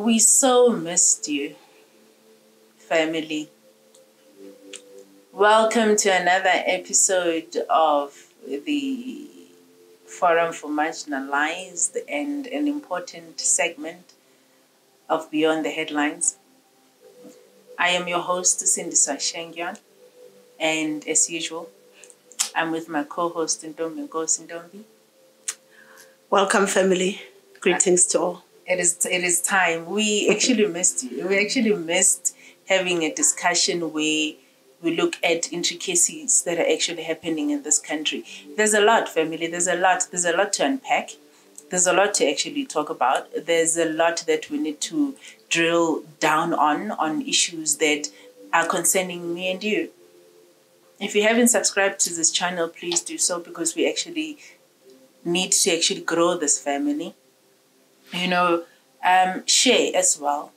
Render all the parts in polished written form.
We so missed you, family. Welcome to another episode of the Forum for Marginalised and an important segment of Beyond the Headlines. I am your host, Cindy Sashengyan, and as usual, I'm with my co-host, Ntombi Ntombi. Welcome, family. Greetings to all. It is time. We actually missed you. We actually missed having a discussion where we look at intricacies that are actually happening in this country. There's a lot, family. There's a lot to unpack. There's a lot to actually talk about. There's a lot that we need to drill down on issues that are concerning me and you. If you haven't subscribed to this channel, please do so, because we actually need to actually grow this family. Share as well.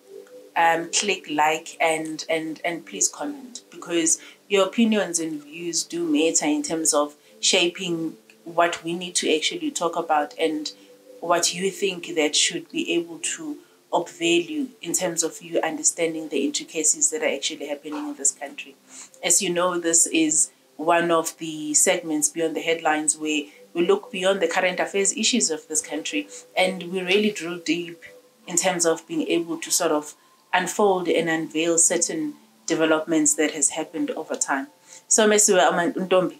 Click like and please comment, because your opinions and views do matter in terms of shaping what we need to actually talk about and what you think that should be able to of value in terms of you understanding the intricacies that are actually happening in this country. As you know, this is one of the segments Beyond the Headlines where we look beyond the current affairs issues of this country and we really drill deep in terms of being able to sort of unfold and unveil certain developments that has happened over time. So, Mesiwe Ntombi.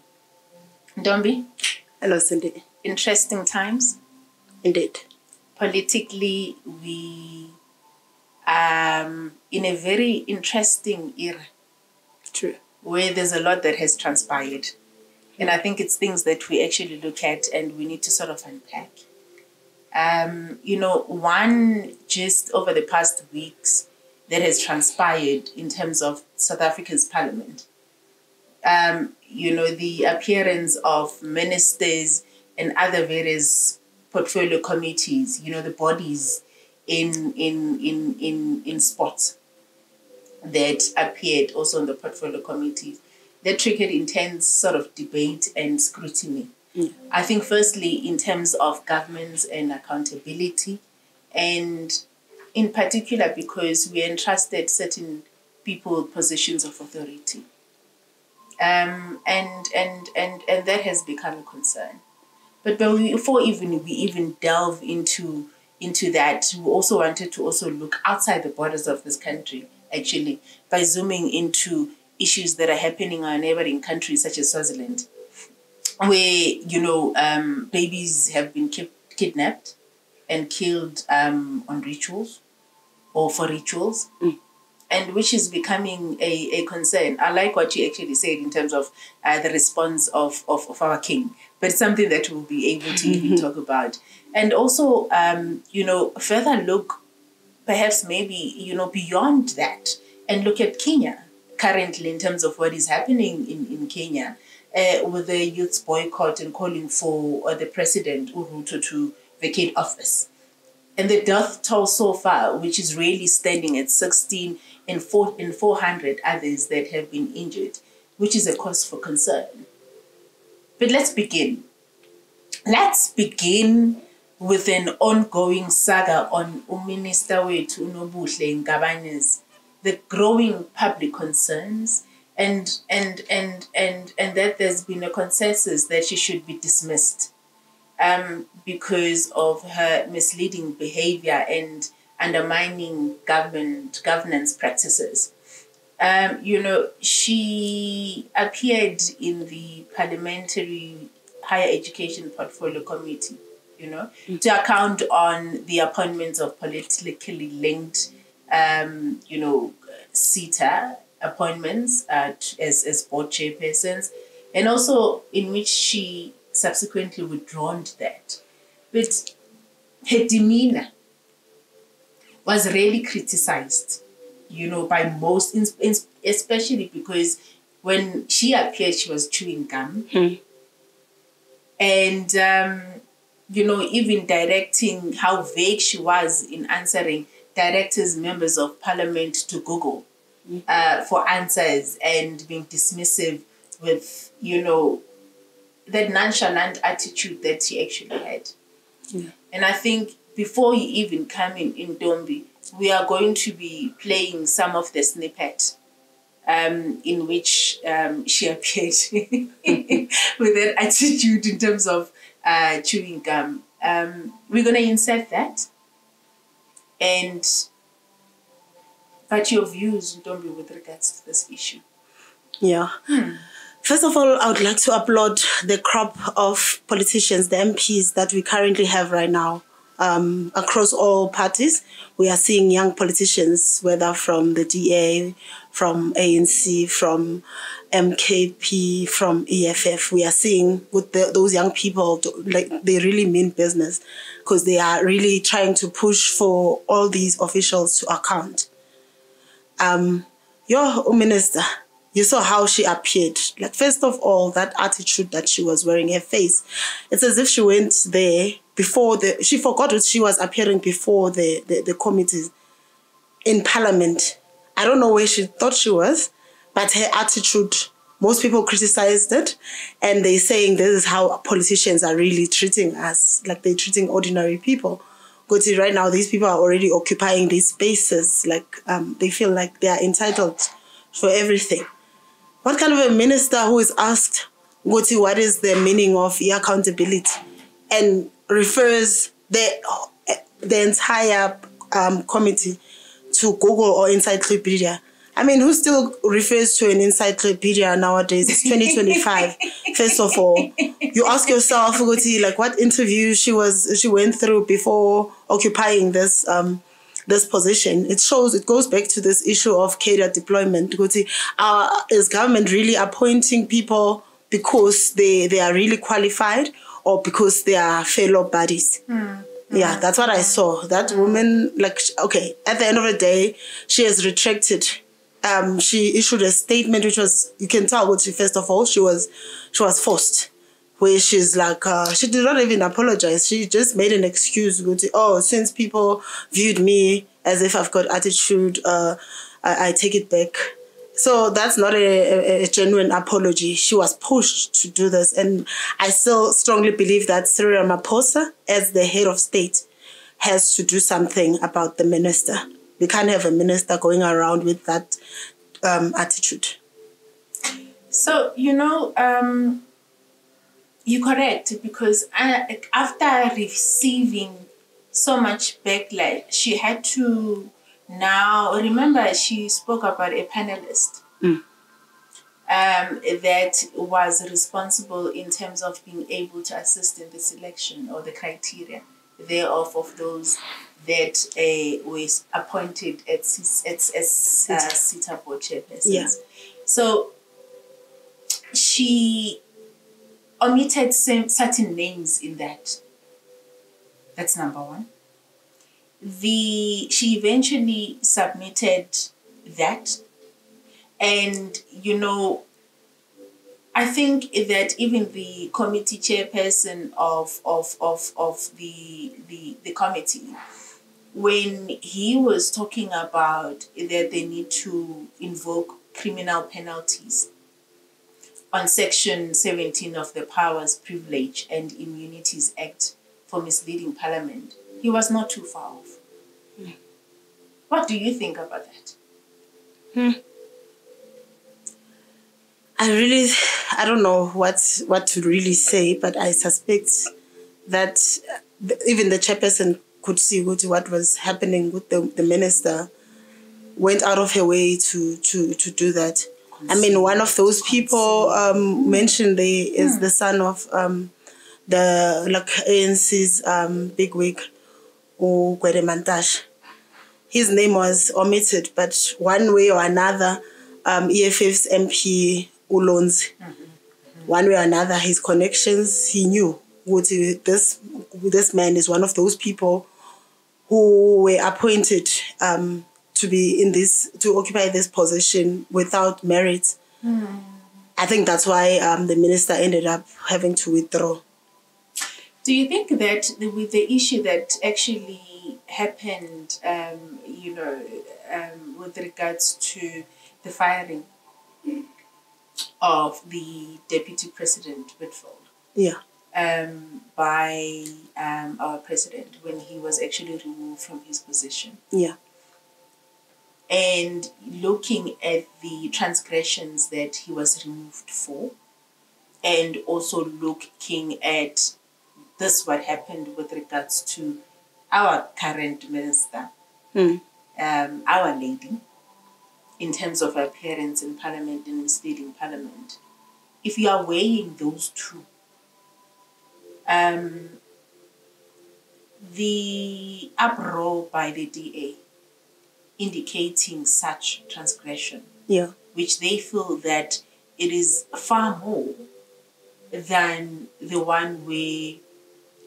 Ntombi? Hello, Cindy. Interesting times. Indeed. Politically, we in a very interesting era. True. Where there's a lot that has transpired. And I think it's things that we actually look at and we need to sort of unpack. One just over the past weeks that has transpired in terms of South Africa's parliament. The appearance of ministers and other various portfolio committees, the bodies in spots that appeared also in the portfolio committees. That triggered intense sort of debate and scrutiny. I think firstly in terms of governance and accountability, and in particular because we entrusted certain people positions of authority. And that has become a concern. But before we even delve into that, we also wanted to also look outside the borders of this country, actually, by zooming into issues that are happening in our neighboring countries, such as Swaziland, where, babies have been kidnapped and killed on rituals or for rituals, and which is becoming a concern. I like what you actually said in terms of the response of our king, but it's something that we'll be able to even talk about. And also, further look, perhaps maybe, beyond that, and look at Kenya currently in terms of what is happening in Kenya with the youth's boycott and calling for the president, Ruto, to vacate office. And the death toll so far, which is really standing at 16 and 400 others that have been injured, which is a cause for concern. But let's begin. Let's begin with an ongoing saga on Minister Nkabane's the growing public concerns and that there's been a consensus that she should be dismissed because of her misleading behavior and undermining governance practices. She appeared in the Parliamentary Higher Education Portfolio Committee, to account on the appointments of politically linked SETA appointments as board chairpersons, and also in which she subsequently withdrawn that. But her demeanor was really criticized, by most, especially because when she appeared, she was chewing gum. And, even directing how vague she was in answering directors, members of parliament to Google for answers, and being dismissive with, that nonchalant attitude that she actually had. And I think before you even come in Ntombi, we are going to be playing some of the snippet in which she appeared with that attitude in terms of chewing gum. We're going to insert that. But your views, don't be with regards to this issue. Yeah. First of all, I would like to applaud the crop of politicians, the MPs that we currently have right now. Across all parties, we are seeing young politicians, whether from the DA, from ANC, from MKP, from EFF. We are seeing with those young people, like they really mean business because they are really trying to push for all these officials to account. Your minister, you saw how she appeared. Like, first of all, that attitude that she was wearing, her face, it's as if she went there before she forgot that she was appearing before the committees in Parliament. I don't know where she thought she was, but her attitude, most people criticized it, and they're saying this is how politicians are really treating us, like they're treating ordinary people. Because right now, these people are already occupying these spaces, like they feel like they are entitled for everything. What kind of a minister who is asked, what is the meaning of accountability, and refers the entire committee to Google or encyclopedia? I mean, who still refers to an encyclopedia nowadays? It's 2025. First of all, you ask yourself, like, what interview she went through before occupying this this position. It goes back to this issue of cadre deployment. Is government really appointing people because they are really qualified or because they are fellow buddies? Yeah, that's what I saw. That woman, like, okay, at the end of the day, she has retracted. She issued a statement which was, you can tell what first of all, she was forced. Where she's like, she did not even apologize. She just made an excuse. Since people viewed me as if I've got attitude, I take it back. So that's not a genuine apology. She was pushed to do this. And I still strongly believe that Cyril Ramaphosa, as the head of state, has to do something about the minister. We can't have a minister going around with that attitude. So, you're correct, because after receiving so much backlash, she had to now, remember she spoke about a panelist that was responsible in terms of being able to assist in the selection or the criteria thereof of those that was appointed as SETA board chairpersons. Yeah. So she omitted certain names in that. That's number one. She eventually submitted that, and I think that even the committee chairperson of the committee, when he was talking about that they need to invoke criminal penalties on Section 17 of the Powers, Privilege and Immunities Act for misleading Parliament, he was not too far off. What do you think about that? I don't know what to really say, but I suspect that even the chairperson could see what was happening with the minister, went out of her way to do that. I mean, one of those people mentioned is the son of the ANC's bigwig, Gwede Mantashe. His name was omitted, but one way or another, EFF's MP Ulonzi, one way or another, his connections, he knew this man is one of those people who were appointed to occupy this position without merit. I think that's why the minister ended up having to withdraw. Do you think that with the issue that actually happened, with regards to the firing of the Deputy President Whitfield, by our president when he was actually removed from his position, and looking at the transgressions that he was removed for, and also looking at this, what happened with regards to our current minister, our lady, in terms of her appearance in Parliament and misleading Parliament. If you are weighing those two, the uproar by the DA indicating such transgression, which they feel that it is far more than the one where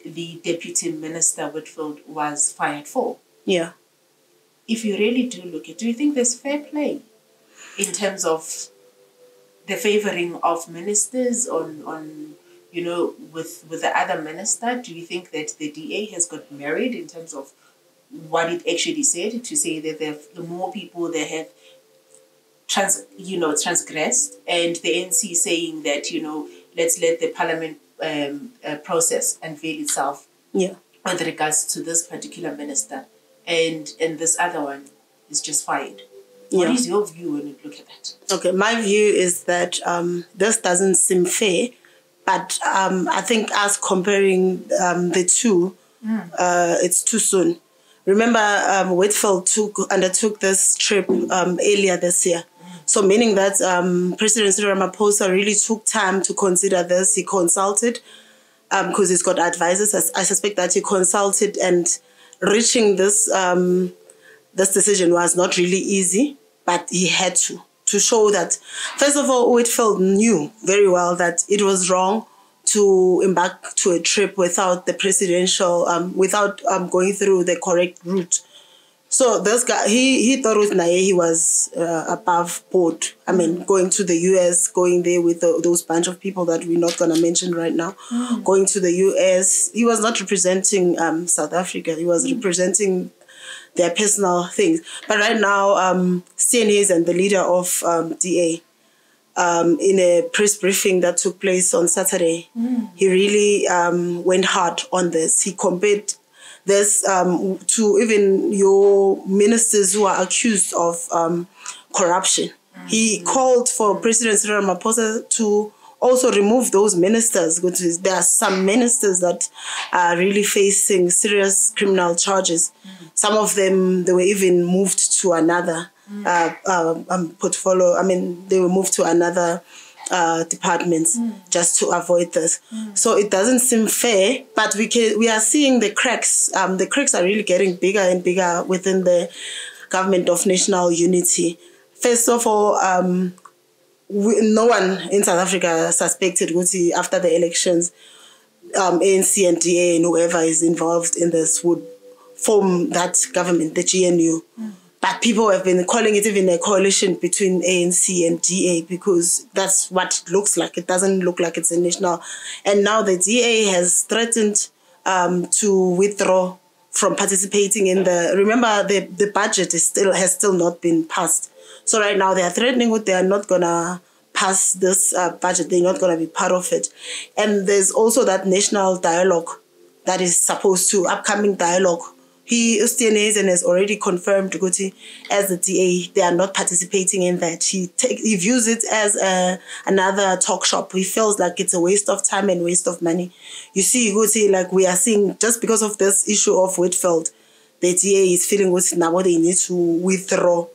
the Deputy Minister Whitfield was fired for. Yeah. If you really do look at it, do you think there's fair play in terms of the favouring of ministers on with the other minister? Do you think that the DA has got married in terms of what it actually said, to say that the more people that have transgressed, and the ANC saying that, let's let the Parliament process unveil itself with regards to this particular minister, and this other one is just fired? What is your view when you look at that? Okay, my view is that this doesn't seem fair, but I think us comparing the two, it's too soon. Remember, Whitfield undertook this trip earlier this year. So meaning that President Cyril Ramaphosa really took time to consider this. He consulted, because he's got advisors. I suspect that he consulted, and reaching this this decision was not really easy, but he had to show that, first of all, Whitfield knew very well that it was wrong to embark to a trip without the presidential, without going through the correct route. So this guy, he thought with Naye he was above board. I mean, going to the US, going there with those bunch of people that we're not going to mention right now, going to the US. He was not representing South Africa. He was representing their personal things. But right now, CNAs and the leader of DA, in a press briefing that took place on Saturday, he really went hard on this. He compared this to even your ministers who are accused of corruption. He called for President Cyril Ramaphosa to also remove those ministers, because there are some ministers that are really facing serious criminal charges. Some of them, they were even moved to another portfolio. I mean, they were moved to another departments just to avoid this. So it doesn't seem fair, but we are seeing the cracks. The cracks are really getting bigger and bigger within the government of national unity. First of all, no one in South Africa suspected Guti after the elections, ANC and DA and whoever is involved in this would form that government, the GNU. But people have been calling it even a coalition between ANC and DA, because that's what it looks like. It doesn't look like it's a national. And now the DA has threatened to withdraw from participating in the... Remember, the budget has still not been passed. So right now they are threatening they are not going to pass this budget. They're not going to be part of it. And there's also that national dialogue that is supposed to, upcoming dialogue. Ustianese has already confirmed, Guti, as the DA, they are not participating in that. He views it as another talk shop. He feels like it's a waste of time and waste of money. You see, Guti, like we are seeing, just because of this issue of Whitfield, the DA is feeling now they need to withdraw.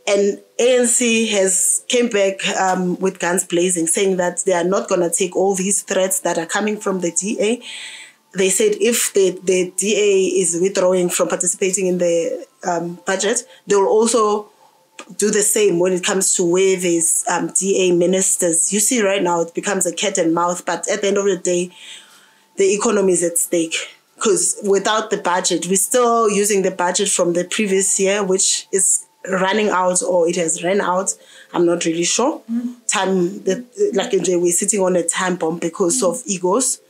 And ANC has came back with guns blazing, saying that they are not going to take all these threats that are coming from the DA. They said if the DA is withdrawing from participating in the budget, they will also do the same when it comes to where there's DA ministers. You see right now it becomes a cat and mouse, but at the end of the day, the economy is at stake. Because without the budget, we're still using the budget from the previous year, which is running out, or it has run out. I'm not really sure. We're sitting on a time bomb because of egos.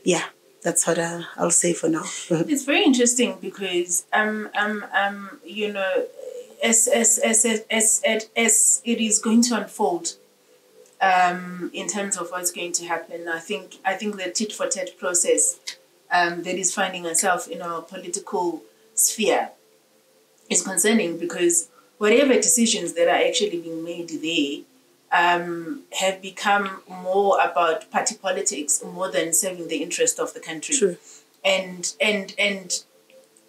Yeah. That's what I'll say for now. It's very interesting because you know, as it is going to unfold, in terms of what's going to happen, I think the tit for tat process that is finding itself in our political sphere is concerning, because whatever decisions that are actually being made there have become more about party politics more than serving the interest of the country. True. And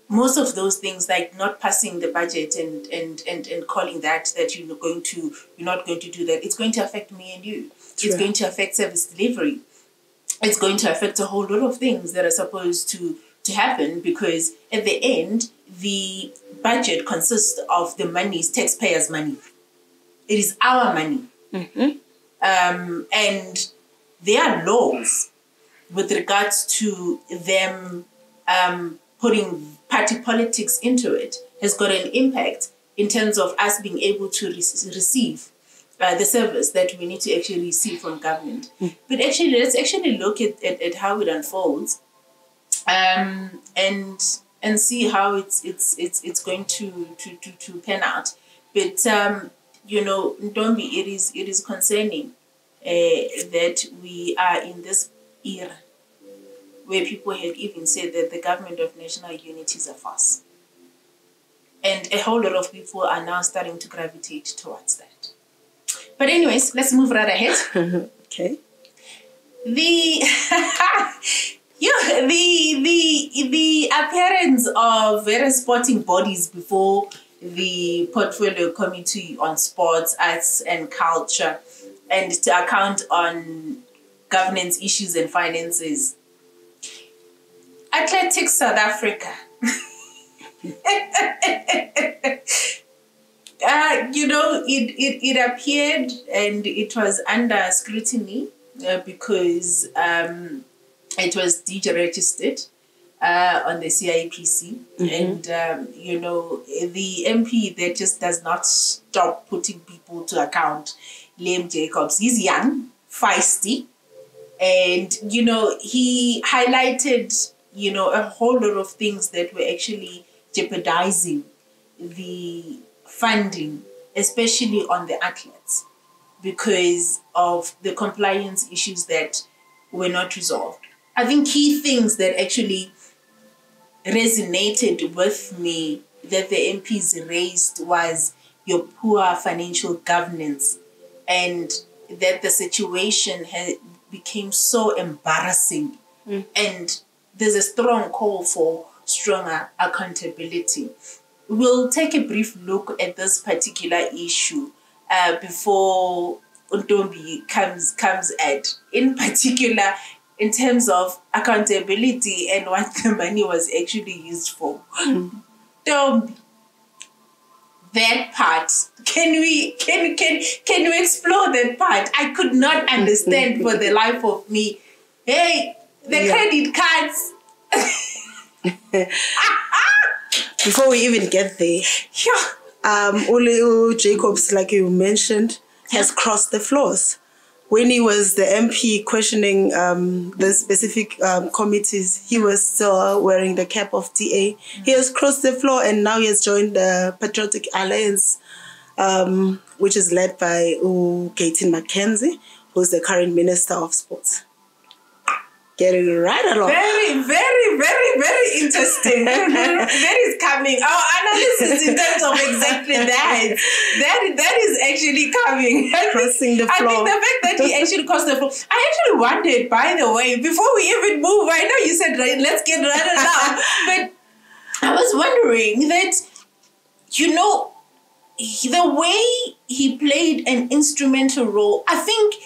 most of those things, like not passing the budget and calling that you're not going to do that, it's going to affect me and you. True. It's going to affect service delivery. It's going to affect a whole lot of things that are supposed to happen, because at the end, the budget consists of the money, is taxpayers' money. It is our money. Mm-hmm. And there are laws with regards to them putting party politics into it has got an impact in terms of us being able to receive the service that we need to actually receive from government. Mm. But actually, let's actually look at how it unfolds, and see how it's going to pan out. But Ntombi, it is concerning that we are in this era where people have even said that the government of national unity is a farce. And a whole lot of people are now starting to gravitate towards that. But anyways, let's move right ahead. Okay. The appearance of various sporting bodies before the Portfolio Committee on Sports, Arts and Culture, and to account on governance issues and finances. Athletics South Africa. It appeared and it was under scrutiny because it was deregistered on the CIPC. Mm-hmm. And, the MP that just does not stop putting people to account, Liam Jacobs, he's young, feisty, and, he highlighted, a whole lot of things that were actually jeopardizing the funding, especially on the athletes, because of the compliance issues that were not resolved. I think key things that actually resonated with me that the MPs raised was your poor financial governance, and that the situation became so embarrassing. Mm. And there's a strong call for stronger accountability. We'll take a brief look at this particular issue before Ntombi comes at, in particular, in terms of accountability and what the money was actually used for. Ntombi, that part, can we explore that part? I could not understand for the life of me. Hey, the credit cards. Before we even get there, Ule Jacobs, like you mentioned, has crossed the floors. When he was the MP questioning the specific committees, he was still wearing the cap of DA. He has crossed the floor, and now he has joined the Patriotic Alliance, which is led by Katie McKenzie, who's the current Minister of Sports. Getting right along. Very, very, very, very interesting. That is coming. Our analysis in terms of exactly that is actually coming. Crossing the floor. I think the fact that he actually crossed the floor. I actually wondered, by the way, before we even move, I know you said, let's get right now. But I was wondering that, the way he played an instrumental role, I think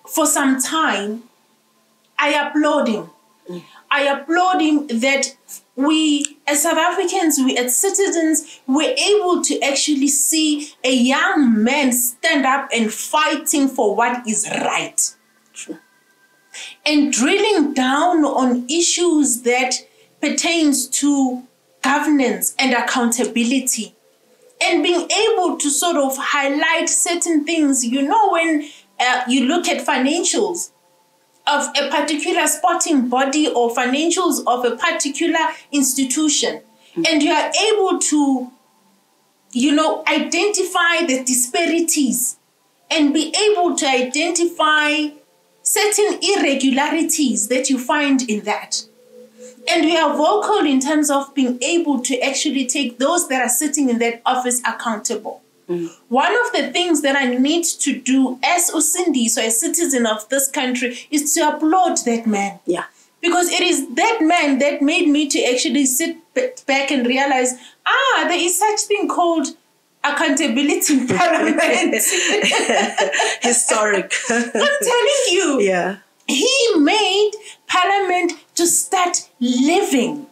for some time, I applaud him. I applaud him that we, as South Africans, we as citizens, were able to actually see a young man stand up and fighting for what is right. True. And drilling down on issues that pertains to governance and accountability. And being able to sort of highlight certain things, when you look at financials of a particular sporting body or financials of a particular institution. And you are able to, identify the disparities and be able to identify certain irregularities that you find in that. And we are vocal in terms of being able to actually take those that are sitting in that office accountable. One of the things that I need to do as Usindi, so a citizen of this country, is to applaud that man. Yeah. Because it is that man that made me to actually sit back and realize, there is such thing called accountability in Parliament. Historic. I'm telling you. Yeah. He made Parliament to start living,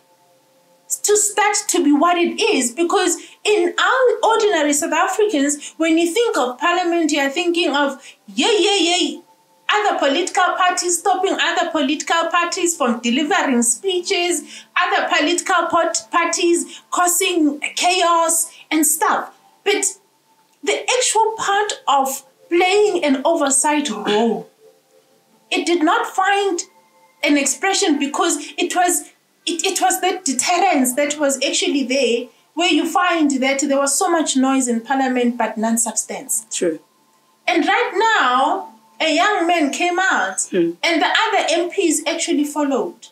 to start to be what it is. Because in our ordinary South Africans, when you think of Parliament, you are thinking of, other political parties stopping other political parties from delivering speeches, other political parties causing chaos and stuff. But the actual part of playing an oversight role, it did not find an expression because it was that deterrence that was actually there, where you find that there was so much noise in Parliament but none substance. True. And right now, a young man came out and the other MPs actually followed.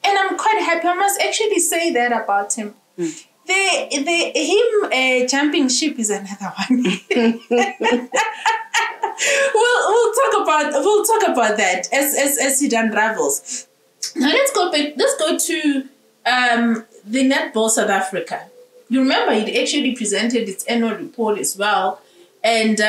And I'm quite happy. I must actually say that about him. Him jumping ship is another one. we'll talk about that as it unravels. Now let's go to the Netball South Africa. You remember it actually presented its annual report as well, and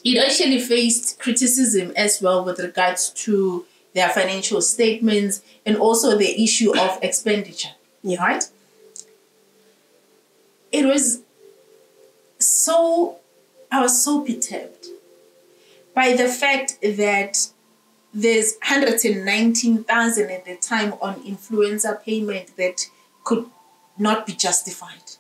it actually faced criticism as well with regards to their financial statements and also the issue of expenditure. Yeah. Right? I was so perturbed by the fact that there's 119,000 at the time on influencer payment that could not be justified.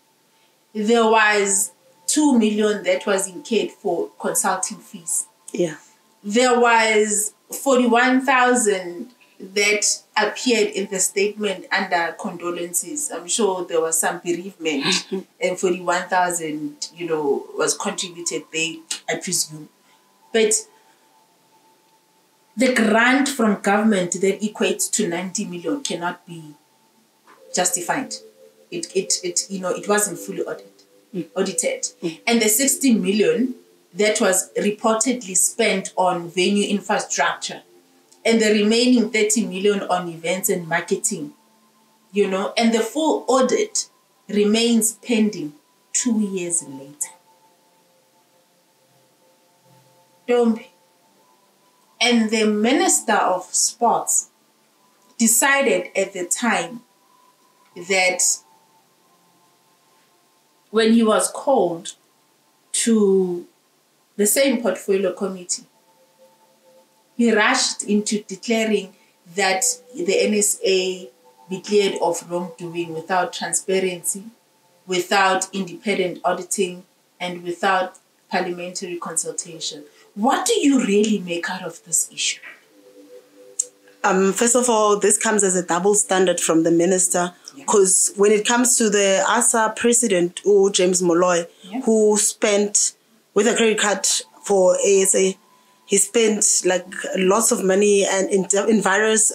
There was 2 million that was incurred for consulting fees. Yeah. There was 41,000 that appeared in the statement under condolences. I'm sure there was some bereavement and 41,000, was contributed there, I presume. But the grant from government that equates to 90 million cannot be justified. It wasn't fully audited. And the 60 million that was reportedly spent on venue infrastructure and the remaining 30 million on events and marketing, and the full audit remains pending 2 years later. And the Minister of Sports decided at the time that when he was called to the same portfolio committee, he rushed into declaring that the NSA be cleared of wrongdoing without transparency, without independent auditing, and without parliamentary consultation. What do you really make out of this issue? First of all, this comes as a double standard from the minister, because when it comes to the ASA president, James Molloy, who spent with a credit card for ASA, he spent lots of money and in various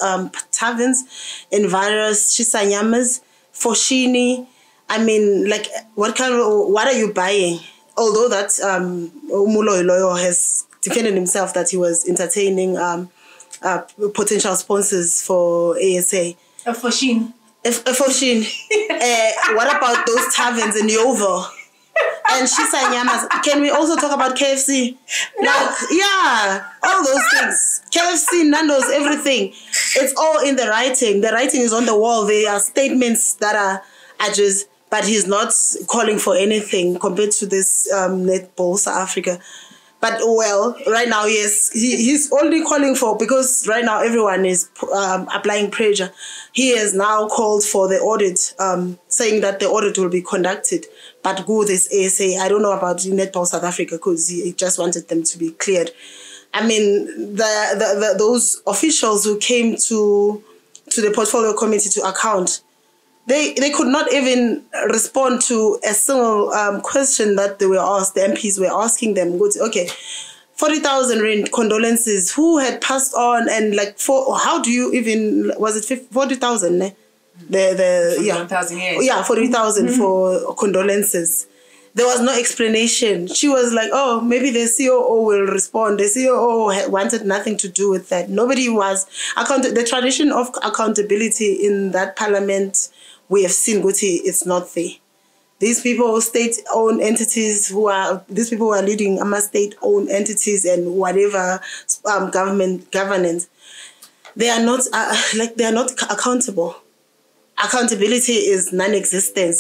taverns, in various chisanyamas, Foshini. I mean, what are you buying? Although that Molloy has defended himself that he was entertaining potential sponsors for ASA. Foshini. What about those taverns in Yeovil? And Shisanyamas? Can we also talk about KFC? No. All those things. KFC, Nando's, everything. It's all in the writing. The writing is on the wall. There are statements that are just, but he's not calling for anything compared to this Netball South Africa. But right now, yes, he's only calling for, because right now everyone is applying pressure. He has now called for the audit, saying that the audit will be conducted. But go this ASA, I don't know about Netball South Africa, because he just wanted them to be cleared. I mean, those officials who came to the portfolio committee to account, they could not even respond to a single question that they were asked. The MPs were asking them, okay, 40,000 rand condolences. Who had passed on, and like how do you even, was it 40,000? Yeah, 40,000 years. Yeah, 40,000 for condolences. There was no explanation. She was like, oh, maybe the COO will respond. The COO wanted nothing to do with that. Nobody was the tradition of accountability in that parliament. We have seen, Guti, it's not there. These people, state-owned entities these people who are leading state-owned entities and whatever government governance, they are not accountable. Accountability is non-existent.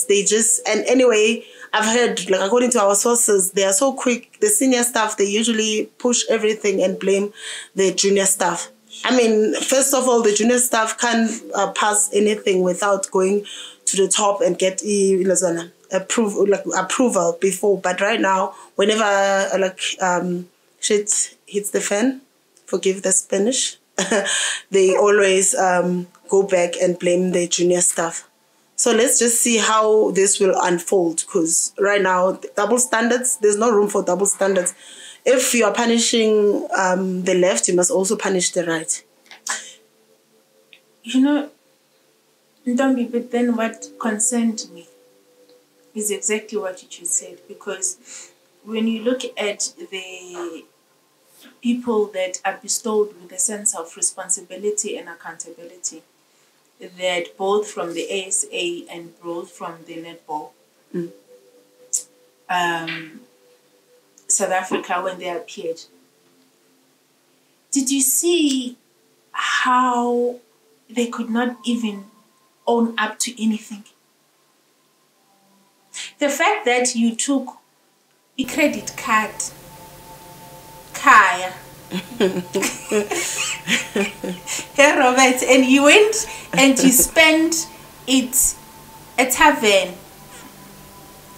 And anyway, I've heard, like, according to our sources, they are so quick. The senior staff, they usually push everything and blame the junior staff. I mean, first of all, the junior staff can't pass anything without going to the top and get approval before. But right now, whenever shit hits the fan, forgive the Spanish, they always go back and blame the junior staff. So let's just see how this will unfold, because right now, double standards, there's no room for double standards. If you are punishing the left, you must also punish the right. You know, Ntombi, but then what concerned me is exactly what you just said, because when you look at the people that are bestowed with a sense of responsibility and accountability, that both from the ASA and both from the netball, South Africa, when they appeared, did you see how they could not even own up to anything? The fact that you took a credit card, Kaya, hey Robert, and you went and you spent it at Tavern.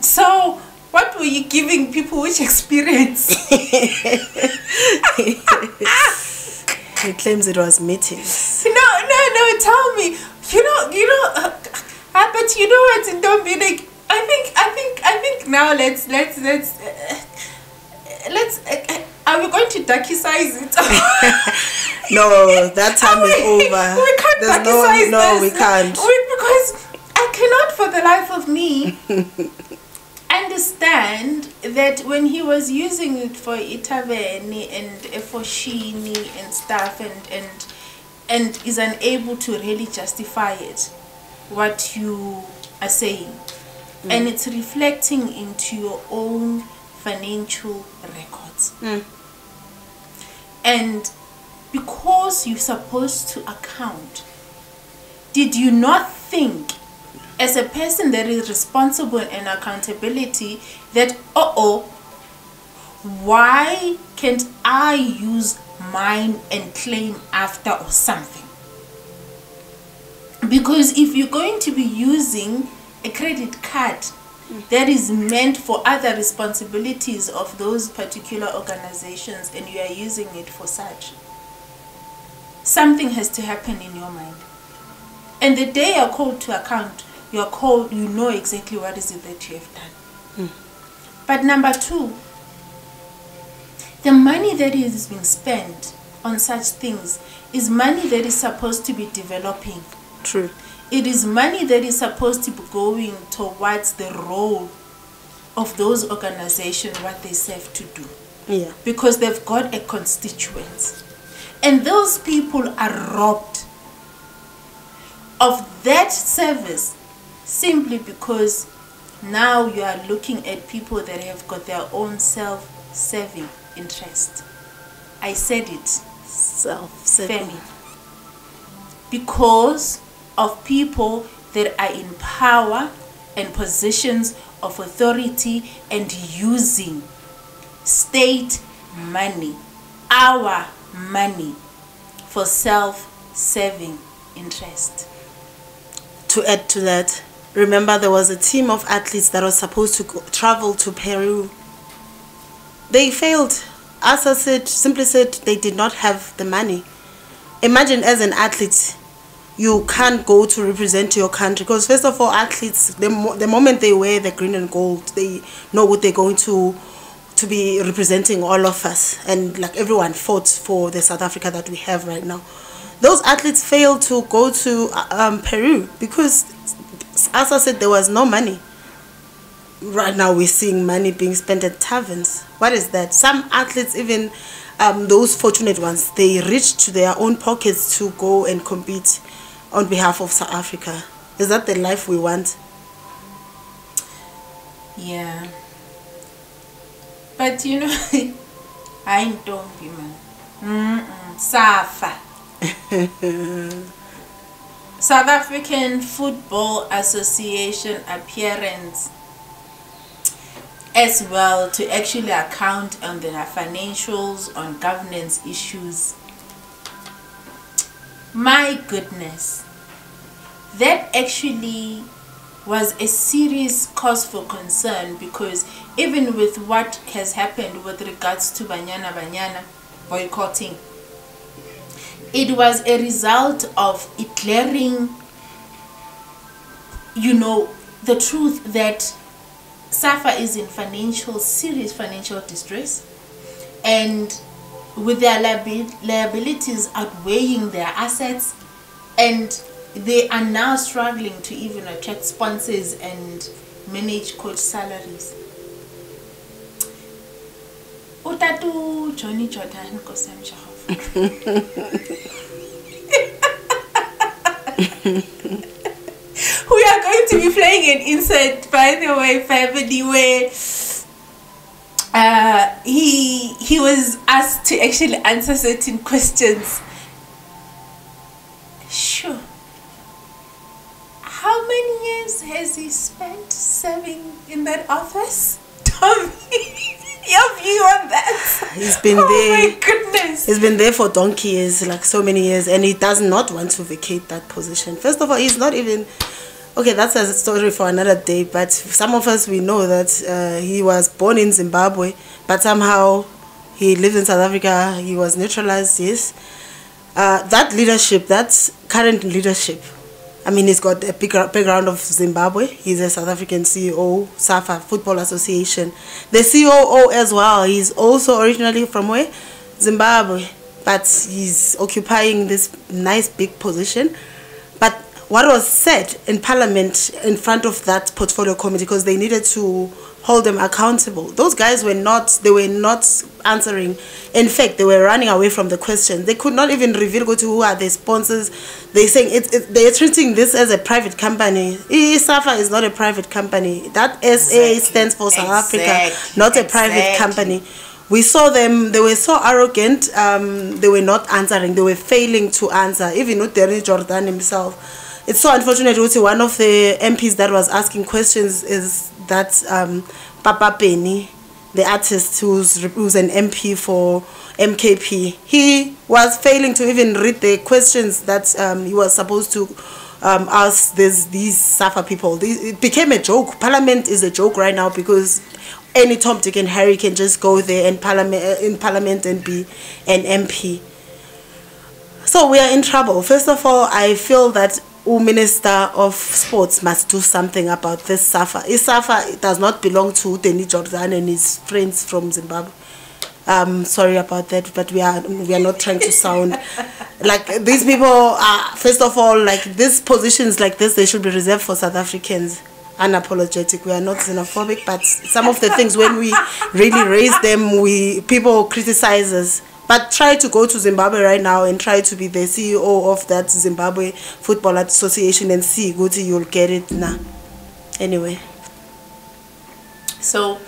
So what were you giving people? Which experience? He claims it was meetings. No, tell me. But you know what? Don't be like. I think now let's. Are we going to darkicize it? No, that time is over. We can't darkicize no, we can't. Because I cannot for the life of me understand that when he was using it for Itaveni and for Shini and stuff and is unable to really justify it, what you are saying. And it's reflecting into your own financial records. And because you're supposed to account, did you not think, as a person that is responsible and accountability, that, why can't I use mine and claim after or something? Because if you're going to be using a credit card that is meant for other responsibilities of those particular organizations and you are using it for such, something has to happen in your mind. And the day you're called to account, you know exactly what is it that you have done. But number two, the money that is being spent on such things is money that is supposed to be developing. True. It is money that is supposed to be going towards the role of those organizations, what they serve to do. Yeah. Because they've got a constituency. And those people are robbed of that service simply because now you are looking at people that have got their own self-serving interest. I said it. Self-serving. Because of people that are in power and positions of authority and using state money, our money, for self-serving interest. To add to that, remember there was a team of athletes that was supposed to travel to Peru. They failed. ASA simply said they did not have the money. Imagine, as an athlete, you can't go to represent your country, because first of all, athletes, the moment they wear the green and gold, they know what they're going to to be representing all of us, and like everyone fought for the South Africa that we have right now. Those athletes failed to go to Peru because ASA said there was no money. Right now we're seeing money being spent at taverns. What is that? Some athletes, even those fortunate ones, they reach to their own pockets to go and compete on behalf of South Africa. Is that the life we want? Yeah. But you know, I don't be man. Safa. South African Football Association appearance as well, to actually account on the financials, on governance issues. My goodness, that actually was a serious cause for concern, because even with what has happened with regards to Banyana boycotting, it was a result of declaring, you know, the truth that SAFA is in serious financial distress, and with their liabilities outweighing their assets, and they are now struggling to even attract sponsors and manage coach salaries. Utatu Johnny Jordan Kosem We are going to be playing an insert, by the way, family, where he was asked to actually answer certain questions. Sure. How many years has he spent serving in that office? Tell me your view on that. He's been there. Oh my goodness. He's been there for donkey years, like so many years, and he does not want to vacate that position. First of all, he's not even... Okay, that's a story for another day, but some of us, we know that he was born in Zimbabwe, but somehow he lives in South Africa. He was neutralized, yes. That leadership, that current leadership, I mean, he's got a big background of Zimbabwe. He's a South African CEO, SAFA, Football Association. The COO as well, he's also originally from where? Zimbabwe, but he's occupying this nice big position. But what was said in Parliament in front of that portfolio committee, because they needed to hold them accountable, those guys were not answering. In fact, they were running away from the question. They could not even reveal who are the sponsors. They're saying they're treating this as a private company. SAFA is not a private company. That SA stands for South Africa, not a private company. We saw them, they were so arrogant, they were not answering, they were failing to answer, even with Jordan himself. It's so unfortunate. One of the MPs that was asking questions is that Papa Penny, the artist who's an MP for MKP. He was failing to even read the questions that he was supposed to ask these SAFA people. It became a joke. Parliament is a joke right now, because any Tom, Dick and Harry can just go there and in Parliament and be an MP. So we are in trouble. First of all, I feel that Minister of Sports must do something about this SAFA. SAFA does not belong to Denny Jordan and his friends from Zimbabwe. Sorry about that, but we are not trying to sound like these people are. First of all, like these positions like this, they should be reserved for South Africans. Unapologetic. We are not xenophobic, but some of the things, when we really raise them, people criticize us. But try to go to Zimbabwe right now and try to be the CEO of that Zimbabwe Football Association and see, go to, you'll get it now. Anyway. So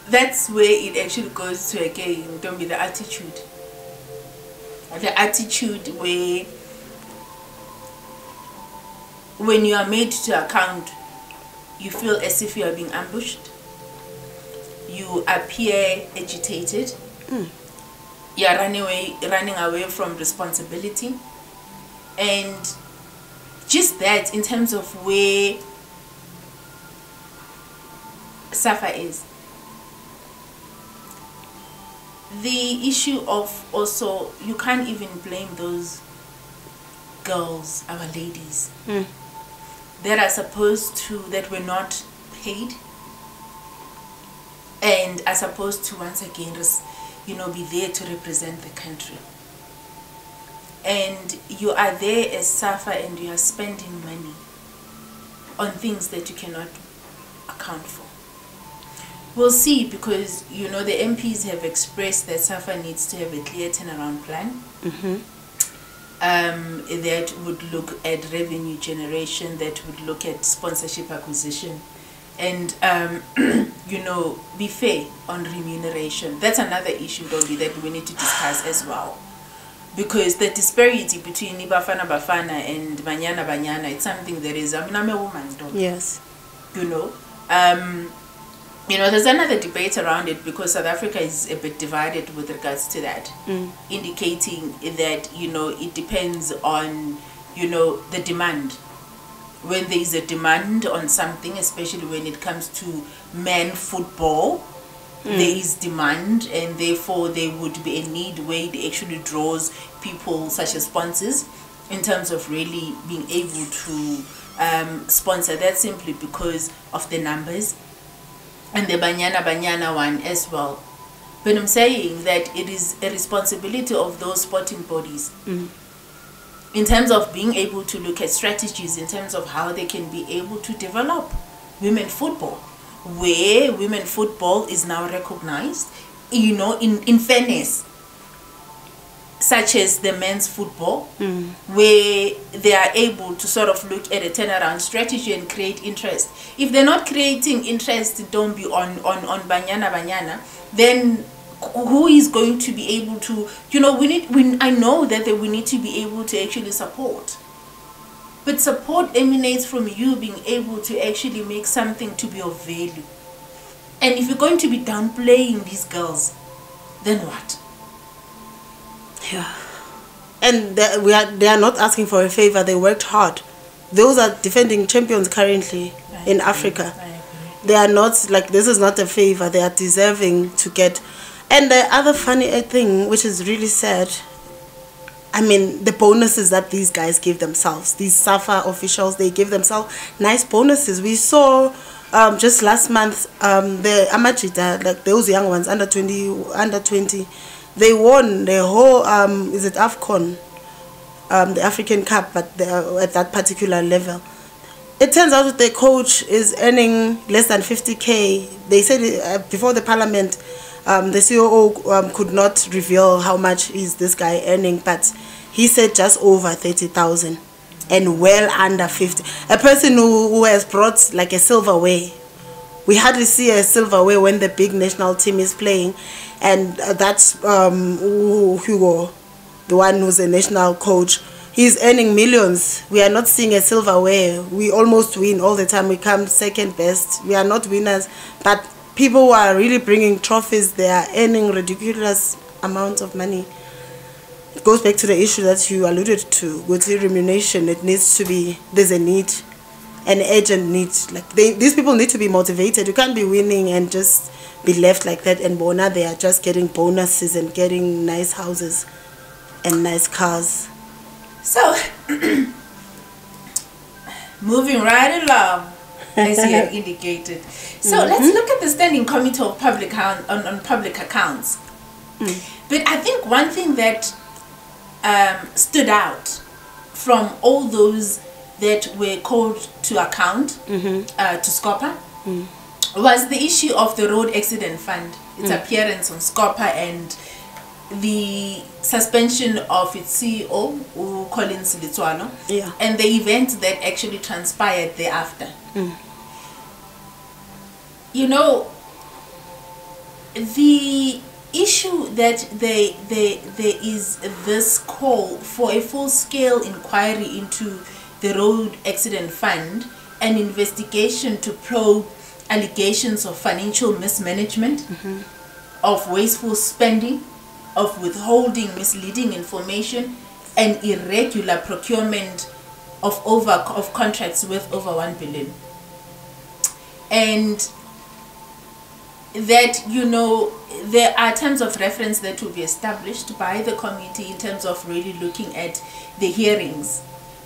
that's where it actually goes to again, don't be the attitude. The attitude where when you are made to account, you feel as if you are being ambushed. You appear agitated. You are running away from responsibility. And just that, in terms of where SAFA is. The issue of also, you can't even blame those girls, our ladies, that are supposed to, that were not paid are supposed to once again, be there to represent the country. And you are there as SAFA and you are spending money on things that you cannot account for. We'll see, because the MPs have expressed that SAFA needs to have a clear turnaround plan. That would look at revenue generation, that would look at sponsorship acquisition, and be fair on remuneration. That's another issue, Dolly, that we need to discuss as well, because the disparity between Bafana Bafana and Banyana Banyana, it's something that is, I'm a woman, Dolly. Yes. There's another debate around it, because South Africa is a bit divided with regards to that, indicating that, it depends on, the demand. When there is a demand on something, especially when it comes to men football, there is demand, and therefore there would be a need where it actually draws people such as sponsors in terms of really being able to sponsor that, simply because of the numbers. And the Banyana one as well. But I'm saying that it is a responsibility of those sporting bodies in terms of being able to look at strategies in terms of how they can be able to develop women football, where women football is now recognized, in fairness, such as the men's football, where they are able to sort of look at a turnaround strategy and create interest. If they're not creating interest, don't be on Banyana, then who is going to be able to, I know that we need to be able to actually support. But support emanates from you being able to actually make something to be of value. And if you're going to be downplaying these girls, then what? Yeah. And they are not asking for a favor. They worked hard. Those are defending champions currently in Africa. They are not, like, this is not a favor. They are deserving to get. And the other funny thing, which is really sad, the bonuses that these guys give themselves, these SAFA officials, they give themselves nice bonuses. We saw just last month, the Amajita, like those young ones, under 20, they won the whole, is it AFCON, the African Cup, but at that particular level. It turns out that the coach is earning less than 50K. They said before the parliament, the COO could not reveal how much is this guy earning, but he said just over 30,000 and well under 50. A person who has brought like a silverware. We hardly see a silverware when the big national team is playing, and that's Hugo, the one who's a national coach. He's earning millions. We are not seeing a silverware. We almost win all the time. We come second best. We are not winners, but people who are really bringing trophies, they are earning ridiculous amounts of money. It goes back to the issue that you alluded to with the remuneration. It needs to be, there's a need, an urgent need. Like these people need to be motivated. You can't be winning and just be left like that. And now they are just getting bonuses and getting nice houses and nice cars. So, moving right along, as you have indicated. So let's look at the Standing Committee of Public on Public Accounts. But I think one thing that stood out from all those that were called to account to SCOPA was the issue of the Road Accident Fund, its appearance on SCOPA, and the suspension of its CEO, Collins Litswano, and the events that actually transpired thereafter. You know, the issue that there is this call for a full-scale inquiry into the Road Accident Fund, an investigation to probe allegations of financial mismanagement, of wasteful spending, of withholding misleading information, and irregular procurement of contracts worth over 1 billion. And that, you know, there are terms of reference that will be established by the committee in terms of really looking at the hearings.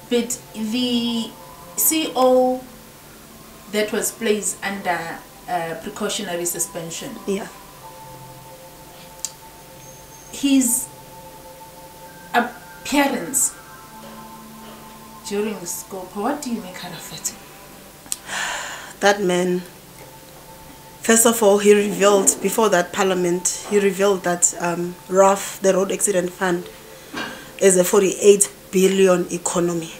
But the CEO that was placed under precautionary suspension his appearance during the scope, what do you make out of it? That man, first of all, he revealed before that parliament, he revealed that RAF, the Road Accident Fund, is a 48 billion economy.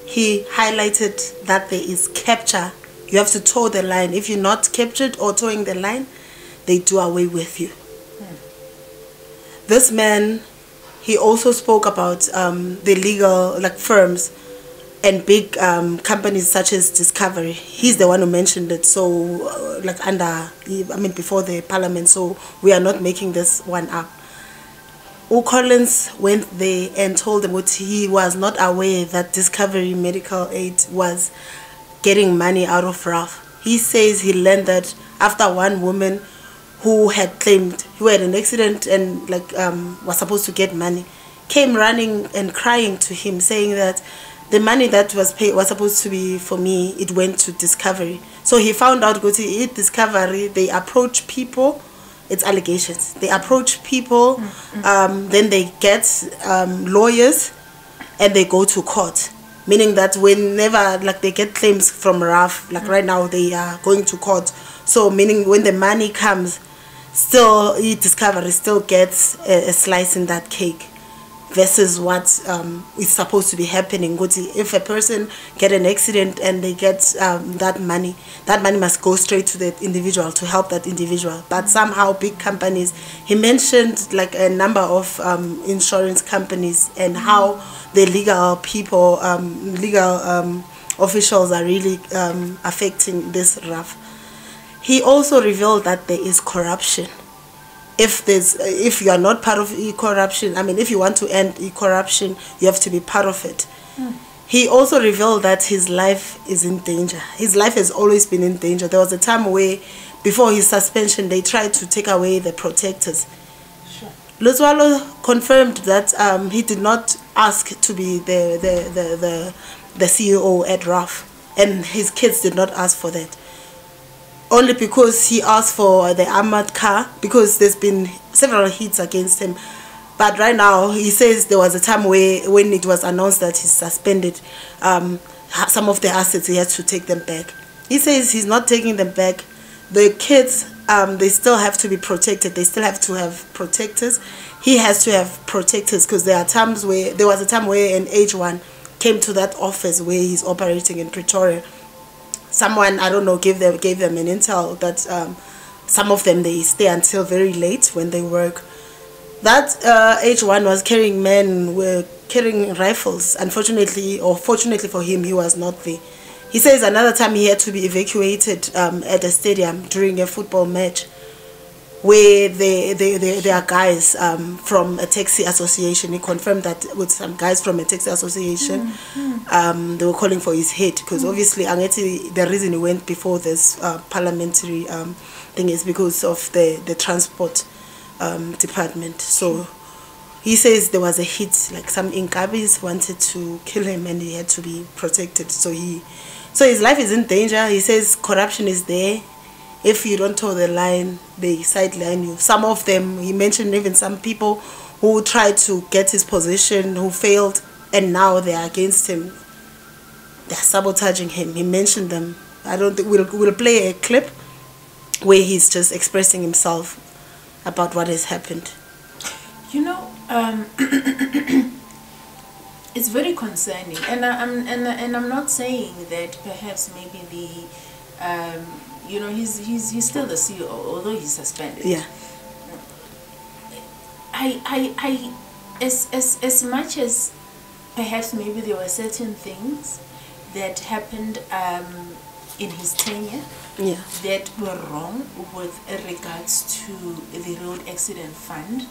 He highlighted that there is capture. You have to toe the line. If you're not captured or towing the line, they do away with you. This man, he also spoke about the legal firms and big companies such as Discovery. He's the one who mentioned it. So before the parliament. So we are not making this one up. Collins went there and told them what he was not aware that Discovery Medical Aid was getting money out of RAF. He says he learned that after one woman who had an accident and was supposed to get money, came running and crying to him, saying that the money that was paid was supposed to be for me, it went to Discovery. So he found out go to Discovery, they approach people, it's allegations. They approach people, then they get lawyers and they go to court. Meaning that whenever they get claims from RAF, right now they are going to court. So meaning when the money comes, still Discovery still gets a slice in that cake. Versus what is supposed to be happening. If a person get an accident and they get that money must go straight to the individual to help that individual. But somehow big companies, he mentioned a number of insurance companies and how the legal people, officials are really affecting this RAF. He also revealed that there is corruption. If you are not part of e-corruption, if you want to end e-corruption, you have to be part of it. He also revealed that his life is in danger. His life has always been in danger. There was a time where, before his suspension, they tried to take away the protectors. Sure. Luzwalo confirmed that he did not ask to be the CEO at RAF, and his kids did not ask for that. Only because he asked for the armored car, because there's been several hits against him. But right now, he says there was a time when it was announced that he's suspended, some of the assets, he has to take them back. He says he's not taking them back. The kids, they still have to be protected. They still have to have protectors. He has to have protectors because there was a time where an H1 came to that office where he's operating in Pretoria. Someone, I don't know, gave them an intel that some of them, they stay until very late when they work. That H1 was carrying men, were carrying rifles. Unfortunately, or fortunately for him, he was not there. He says another time he had to be evacuated at a stadium during a football match where there are guys from a taxi association. He confirmed that with some guys from a taxi association, they were calling for his head because obviously the reason he went before this parliamentary thing is because of the transport department. So he says there was a hit, some Nkabis wanted to kill him and he had to be protected. So his life is in danger. He says corruption is there. If you don't toe the line, they sideline you. Some of them, he mentioned even some people who tried to get his position, who failed, and now they are against him. They're sabotaging him. He mentioned them. I don't think we'll play a clip where he's just expressing himself about what has happened. It's very concerning, and I'm not saying that perhaps maybe he's still the CEO, although he's suspended. Yeah. As much as perhaps maybe there were certain things that happened in his tenure that were wrong with regards to the Road Accident Fund,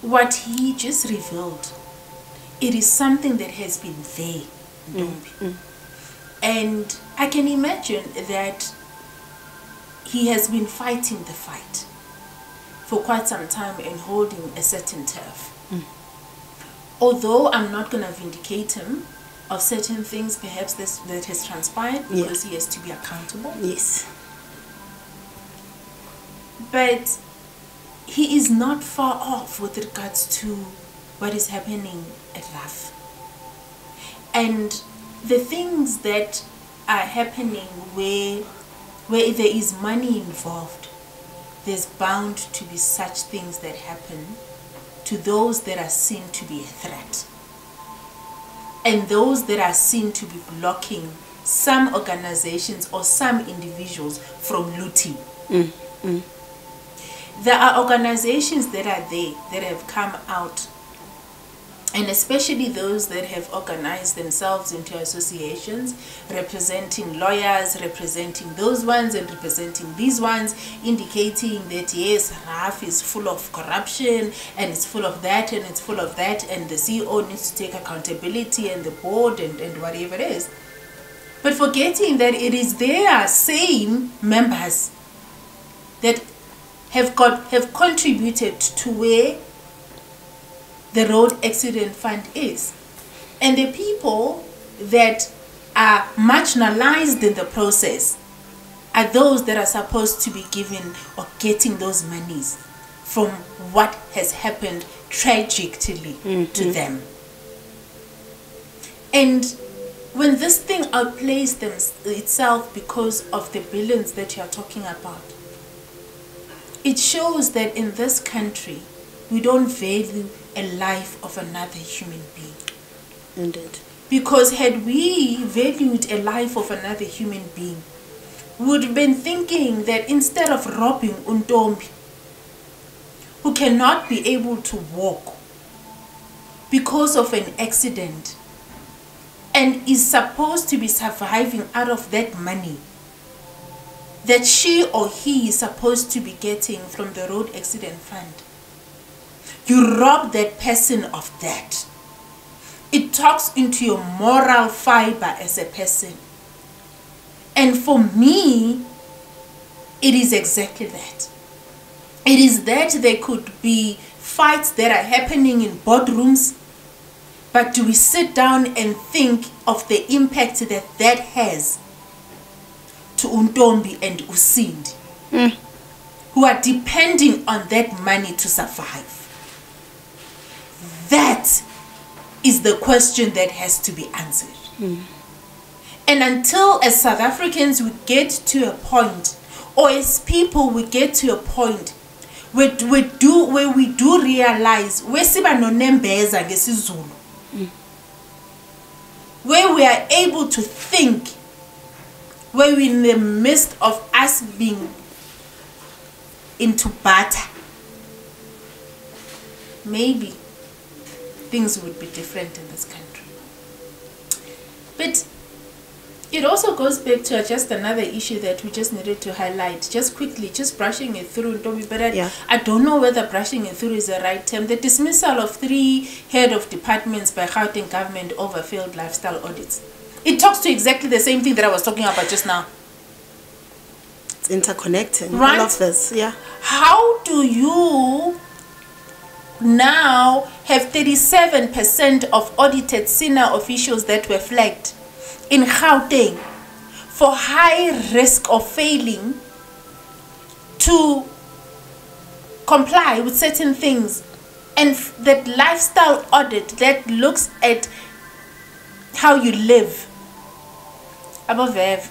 what he just revealed, it is something that has been there. And I can imagine that he has been fighting the fight for quite some time and holding a certain turf. Although I'm not going to vindicate him of certain things perhaps that has transpired because he has to be accountable. Yes. But he is not far off with regards to what is happening at RAF. And the things that are happening where there is money involved, there's bound to be such things that happen to those that are seen to be a threat. And those that are seen to be blocking some organizations or some individuals from looting. There are organizations that are there that have come out, and especially those that have organized themselves into associations, representing lawyers, representing those ones and representing these ones, indicating that yes, RAF is full of corruption and it's full of that and it's full of that, and the CEO needs to take accountability and the board and whatever it is. But forgetting that it is their same members that have contributed to where the road accident fund is. And the people that are marginalized in the process are those that are supposed to be given or getting those monies from what has happened tragically to them. And when this thing outplays itself because of the billions that you are talking about, it shows that in this country we don't value a life of another human being. Indeed. Because had we valued a life of another human being, we would have been thinking that instead of robbing Untombi, who cannot be able to walk because of an accident and is supposed to be surviving out of that money that she or he is supposed to be getting from the road accident fund, you rob that person of that. It talks into your moral fiber as a person. And for me, it is exactly that. It is that there could be fights that are happening in boardrooms, but do we sit down and think of the impact that that has to Untombi and Usindi, who are depending on that money to survive? That is the question that has to be answered. And until as South Africans we get to a point, or as people we get to a point where we do realize where we are able to think, where we're in the midst of us being into butter, maybe things would be different in this country. But it also goes back to just another issue that we just needed to highlight, just quickly, just brushing it through. But I don't know whether brushing it through is the right term. The dismissal of 3 head of departments by Gauteng government over failed lifestyle audits. It talks to exactly the same thing that I was talking about just now. It's interconnecting, right? All of this, yeah. How do you now have 37% of audited senior officials that were flagged in Gauteng for high risk of failing to comply with certain things, and that lifestyle audit that looks at how you live? Above Vev.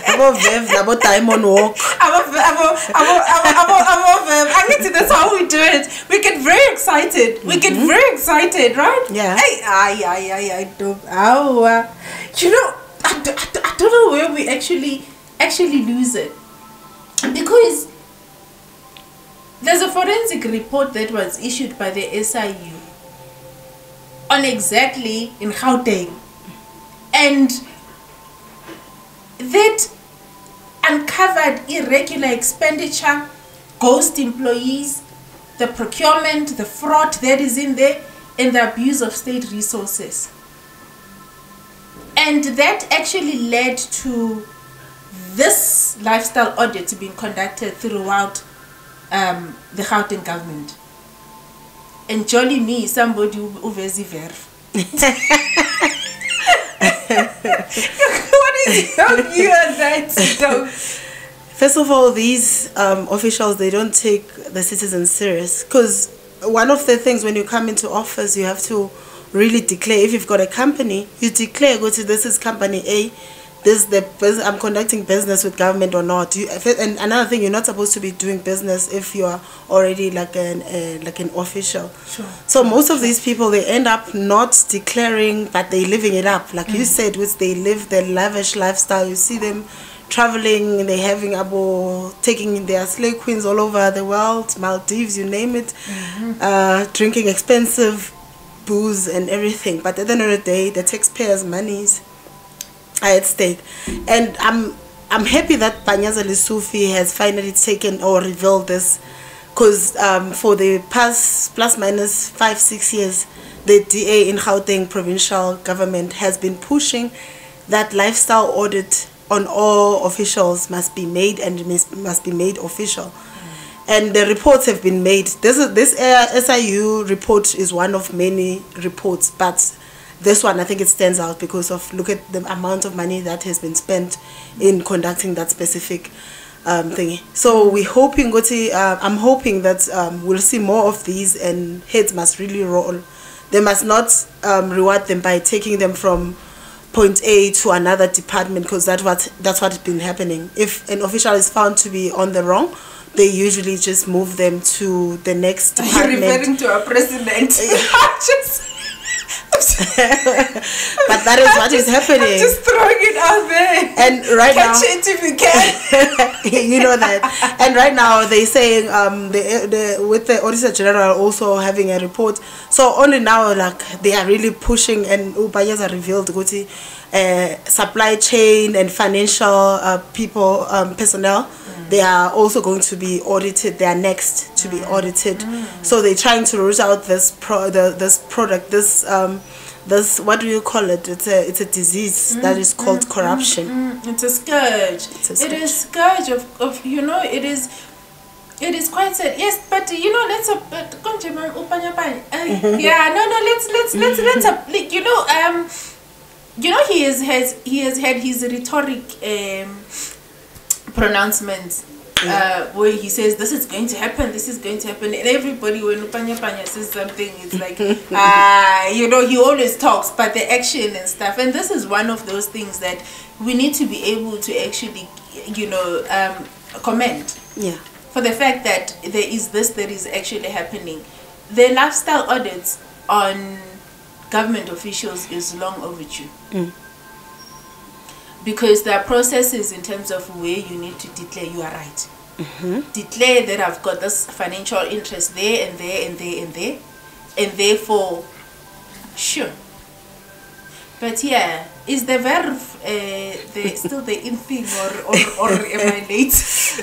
Above Vev, about time on walk. Above Vev. I mean, that's how we do it. We get very excited. We get very excited, right? Yeah. I don't. You know, I don't know where we actually lose it, because there's a forensic report that was issued by the SIU on exactly in Gauteng, and that uncovered irregular expenditure, ghost employees, the procurement, the fraud that is in there, and the abuse of state resources. And that actually led to this lifestyle audit being conducted throughout the Gauteng government. And jolly me, somebody who very verve. What is it? You and that? First of all, these officials, they don't take the citizens serious, because one of the things when you come into office, you have to really declare. If you've got a company, you declare, go to this is company A, this is I'm conducting business with government or not. And another thing, you're not supposed to be doing business if you are already like an official. Sure. So most of these people, they end up not declaring, but they living it up. Like you said, which they live their lavish lifestyle. You see them traveling, they having taking their slave queens all over the world, Maldives, you name it, drinking expensive booze and everything. But at the end of the day, the taxpayers' monies are at stake. And I'm happy that Panyaza Lesufi has finally taken or revealed this, because for the past plus minus 5-6 years, the DA in Gauteng provincial government has been pushing that lifestyle audit on all officials must be made, and must be made official. And the reports have been made. This SIU report is one of many reports, but this one, I think it stands out because of, look at the amount of money that has been spent in conducting that specific thing. So we're hoping, I'm hoping that we'll see more of these, and heads must really roll. They must not reward them by taking them from point A to another department, because that's what's been happening. If an official is found to be on the wrong, they usually just move them to the next department. You're referring to our president. But that is what is happening. I'm just throwing it out there. And right Catch it if you can. you know that. And right now they're saying with the Auditor General also having a report. So only now, like, they are really pushing, and Upayaza revealed supply chain and financial personnel. They are also going to be audited. They are next to be audited. So they're trying to root out this product, this what do you call it? It's a disease that is called corruption. It's a scourge. It is scourge of it is quite sad. Yes, but you know, let's he has had his rhetoric pronouncements where he says this is going to happen, and everybody, when Upanya says something, it's like you know, he always talks, but the action and stuff. And this is one of those things that we need to be able to actually, you know, comment. Yeah. For the fact that there is actually happening. The lifestyle audits on government officials is long overdue. Because there are processes in terms of where you need to declare you are right. Declare that I've got this financial interest there and there and there and there, and therefore, sure. But yeah, is the verb still the in thing, or am I late?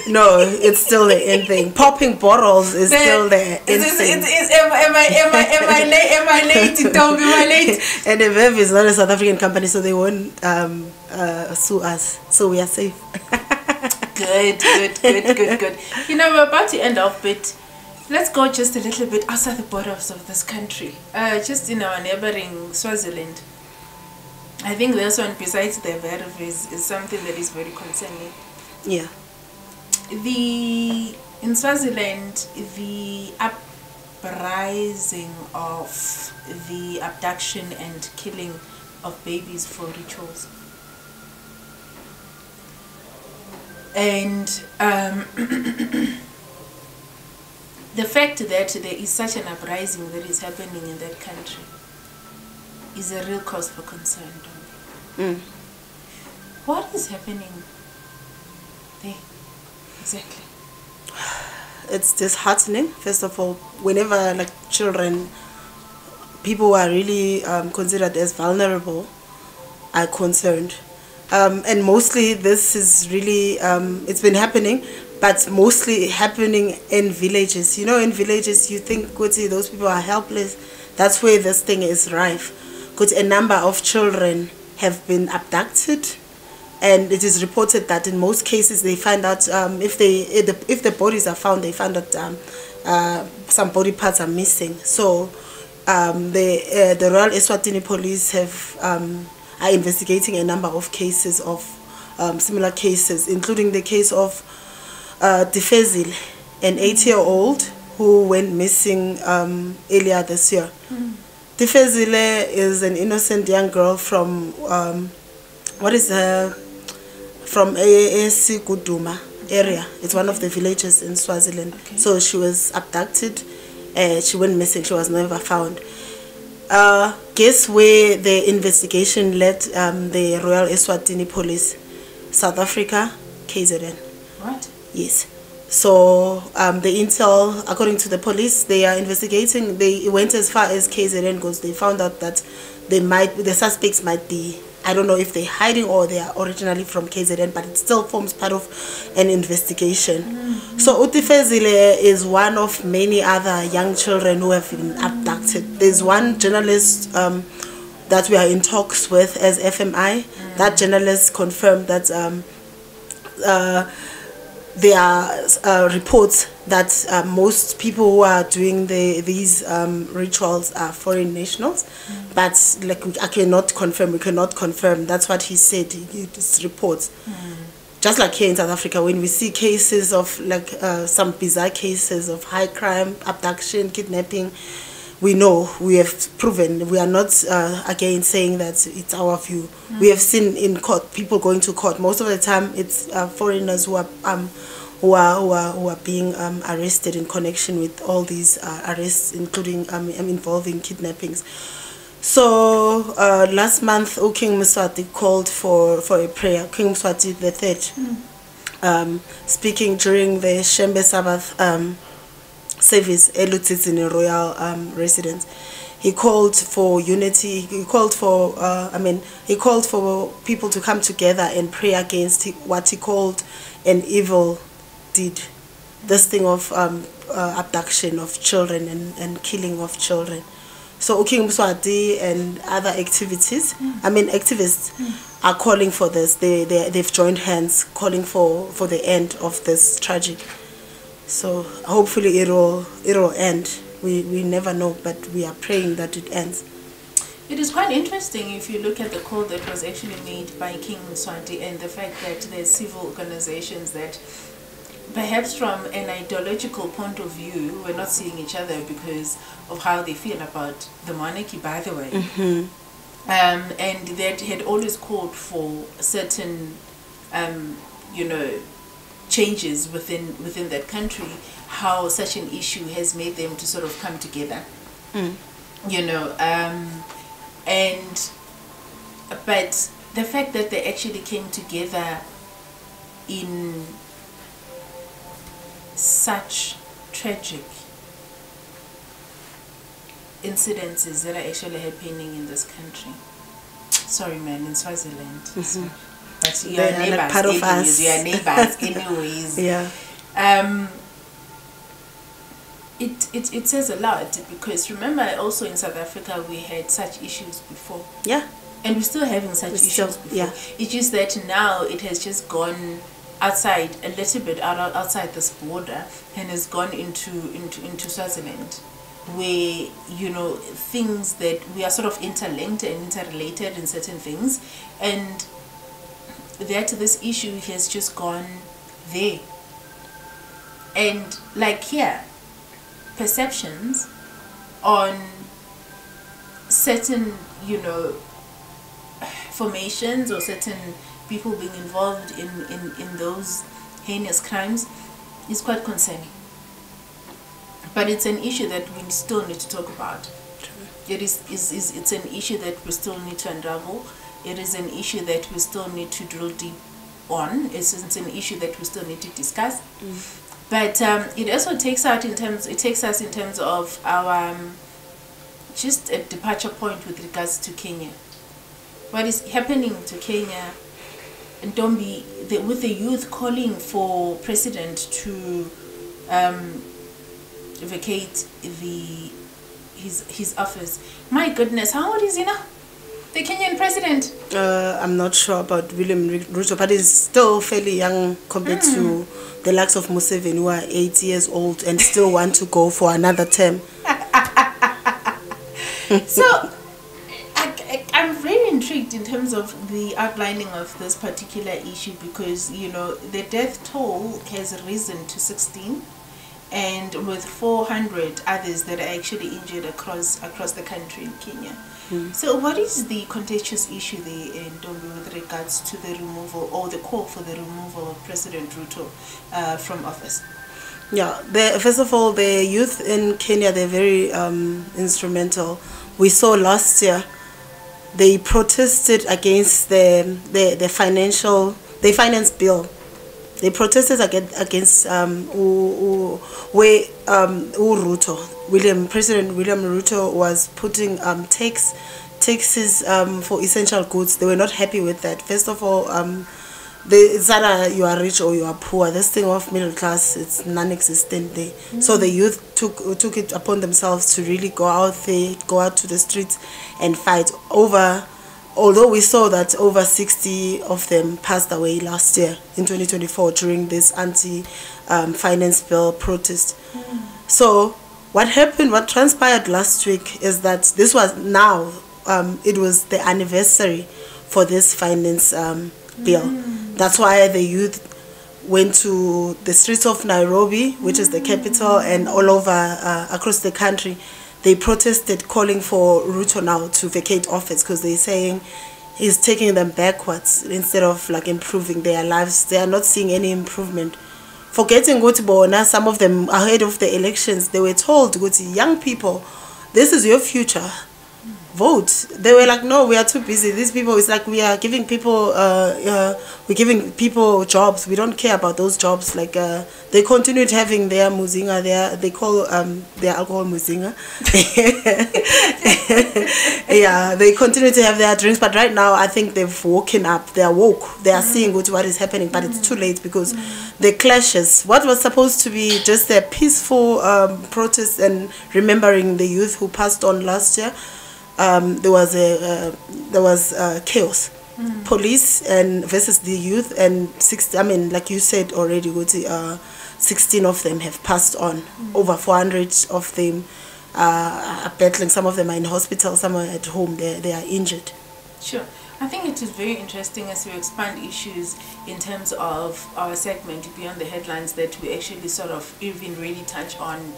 No, it's still the in thing. Popping bottles is still the in thing. Am I late? Tell me, am I late? And the verb is not a South African company, so they won't sue us. So we are safe. Good. You know, we're about to end off, but let's go just a little bit outside the borders of this country. Just in our neighboring Swaziland. I think this one, besides the verb, is something that is very concerning. Yeah. In Swaziland, the uprising of the abduction and killing of babies for rituals. And the fact that there is such an uprising that is happening in that country is a real cause for concern. What is happening there exactly? It's disheartening. First of all, whenever like children, people who are really considered as vulnerable, are concerned. And mostly this is really, it's been happening, but mostly happening in villages. You know, in villages, you think, those people are helpless. That's where this thing is rife. Because a number of children have been abducted, and it is reported that in most cases they find out, if the bodies are found, they find out some body parts are missing. So the Royal ESwatini police are investigating a number of cases of similar cases, including the case of Defezile, an 8-year-old who went missing earlier this year. Defezile is an innocent young girl from from ASA Guduma area. It's one of the villages in Swaziland. Okay. So she was abducted. She went missing. She was never found. Guess where the investigation led the Royal ESwatini Police, South Africa, KZN. What? Yes. So the intel, according to the police, they are investigating. They went as far as KZN because they found out that the suspects might be, I don't know if they're hiding or they are originally from KZN, but it still forms part of an investigation. So Utifezile is one of many other young children who have been abducted. There's one journalist that we are in talks with as FMI. That journalist confirmed that there are reports that most people who are doing these rituals are foreign nationals, but like I cannot confirm. We cannot confirm. That's what he said. It's reports. Just like here in South Africa, when we see cases of like some bizarre cases of high crime, abduction, kidnapping, we know, we have proven. We are not again saying that it's our view. We have seen in court people going to court. Most of the time, it's foreigners who are being arrested in connection with all these arrests, including involving kidnappings. So last month, King Mswati called for a prayer. King Mswati III, speaking during the Shembe Sabbath service in a royal residence. He called for unity. He called for he called for people to come together and pray against what he called an evil deed, this thing of abduction of children and killing of children. So King Mswati and other activists are calling for this. They've joined hands calling for the end of this tragic. So hopefully it'll end. We never know, but we are praying that it ends. It is quite interesting if you look at the call that was actually made by King Mswati and the fact that there's civil organizations that perhaps from an ideological point of view we're not seeing each other because of how they feel about the monarchy, by the way. And that had always called for certain changes within that country, how such an issue has made them to sort of come together. But the fact that they actually came together in such tragic incidences that are actually happening in this country. Sorry, man, in Swaziland. But you are neighbors, like part of us. You are neighbors, anyways. Yeah. It says a lot, because remember also in South Africa we had such issues before. Yeah. And we're still having such issues before. Yeah. It's just that now it has just gone outside, a little bit outside this border, and has gone into Swaziland, where things that we are sort of interlinked and interrelated in certain things, and that this issue has just gone there. And like here, perceptions on certain formations or certain people being involved in those heinous crimes is quite concerning. But it's an issue that we still need to talk about. It's an issue that we still need to unravel. It is an issue that we still need to drill deep on. It's an issue that we still need to discuss. But it also takes us in terms of our just a departure point with regards to Kenya. What is happening to Kenya, and with the youth calling for president to vacate his office. My goodness, how old is he now? The Kenyan president? I'm not sure about William Ruto, but he's still fairly young compared to the likes of Museveni, who are 8 years old and still want to go for another term. So I'm really intrigued intrigued in terms of the outlining of this particular issue because, you know, the death toll has risen to 16 and with 400 others that are actually injured across the country in Kenya. So what is the contentious issue there in Ntombi with regards to the removal or the call for the removal of President Ruto from office? Yeah, first of all, the youth in Kenya, they're very instrumental. We saw last year they protested against the finance bill. They protested against President William Ruto was putting taxes for essential goods. They were not happy with that. First of all, it's either you are rich or you are poor. This thing of middle class, it's non-existent there. So the youth took it upon themselves to really go out to the streets and fight over. Although we saw that over 60 of them passed away last year in 2024 during this anti-finance bill protest. So what transpired last week is that this was now, it was the anniversary for this finance bill. That's why the youth went to the streets of Nairobi, which is the capital, and all over across the country. They protested, calling for Ruto now to vacate office because they're saying he's taking them backwards instead of like improving their lives. They are not seeing any improvement. Forgetting Bona, some of them ahead of the elections, they were told, young people, this is your future. Vote. They were like, no, we are too busy. These people, it's like we are giving people jobs. We don't care about those jobs. Like they continued having their muzinga, they call their alcohol muzinga. Yeah, they continue to have their drinks, but right now I think they've woken up. They are woke. They are seeing what is happening, but it's too late because the clashes. What was supposed to be just a peaceful protest and remembering the youth who passed on last year. There was chaos. Police and versus the youth, and 60, I mean, like you said already, 16 of them have passed on. Over 400 of them are battling. Some of them are in hospital, some are at home. They are injured. Sure. I think it is very interesting as we expand issues in terms of our segment beyond the headlines that we actually sort of even really touch on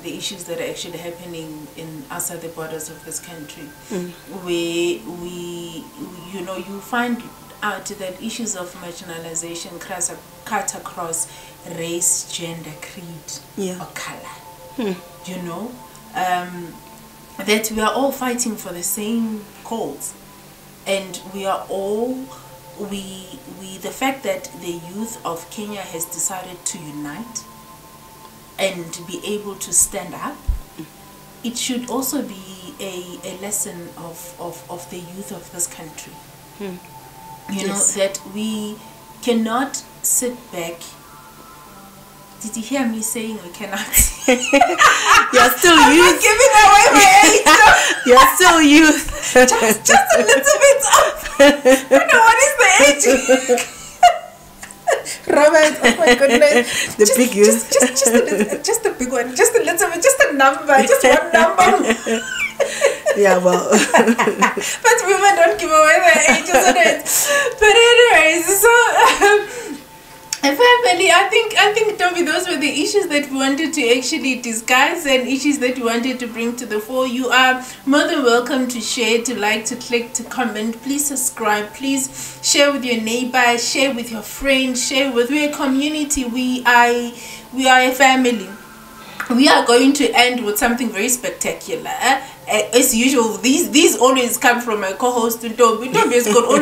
the issues that are actually happening outside the borders of this country, where you know, you find out that issues of marginalization cut across race, gender, creed, or color. You know, that we are all fighting for the same cause, and we are all the fact that the youth of Kenya has decided to unite and to be able to stand up, it should also be a lesson of the youth of this country. You know, that we cannot sit back. Did you hear me saying we cannot? You're still youth. I'm giving away my age. You're still youth. just a little bit up. You know, what is the age? Robert, oh my goodness. The big youth. Just a big one. Just a little bit. Just a number. Just one number. Yeah, well. But women don't give away their ages. But anyways, so... family, I think Ntombi, those were the issues that we wanted to actually discuss and issues that we wanted to bring to the fore. You are more than welcome to share, to like, to click, to comment. Please subscribe. Please share with your neighbor, share with your friends, share with. We're a community. We are a family. We are going to end with something very spectacular. As usual, these always come from my co-host Ntombi. Ntombi has got